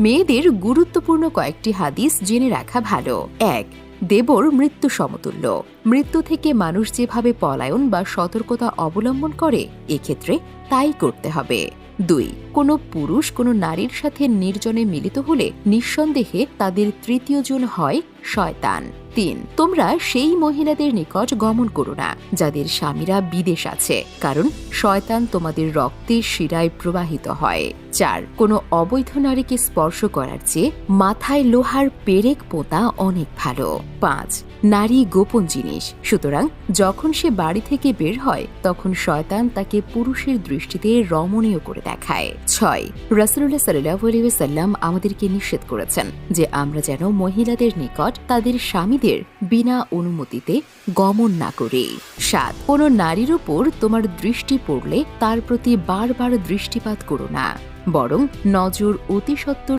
মেয়েদের গুরুত্বপূর্ণ কয়েকটি হাদিস জেনে রাখা ভালো। ১. দেবর মৃত্যু সমতুল্য। মৃত্যু থেকে মানুষ যেভাবে পলায়ন বা সতর্কতা অবলম্বন করে, এক্ষেত্রে তাই করতে হবে। ২. কোনো পুরুষ কোনো নারীর সাথে নির্জনে মিলিত হলে নিঃসন্দেহে তাদের তৃতীয় জন হয় শয়তান। ৩. তোমরা সেই মহিলাদের নিকট গমন করো না যাদের স্বামীরা বিদেশ আছে, কারণ শয়তান তোমাদের রক্তের শিরায় প্রবাহিত হয়। ৪. কোনো অবৈধ নারীকে স্পর্শ করার চেয়ে মাথায় লোহার পেরেক পোঁতা অনেক ভালো। ৫. নারী গোপন জিনিস, সুতরাং যখন সে বাড়ি থেকে বের হয় তখন শয়তান তাকে পুরুষের দৃষ্টিতে রমণীয় করে দেখায়। ৬. রাসূলুল্লাহ সাল্লাল্লাহু আলাইহি ওয়াসাল্লাম আমাদেরকে নিষেধ করেছেন যে আমরা যেন মহিলাদের নিকট তাদের স্বামীদের বিনা অনুমতিতে গমন না করি। ৭. কোনো নারীর উপর তোমার দৃষ্টি পড়লে তার প্রতি বারবার দৃষ্টিপাত করো না, বরং নজর অতি সত্বর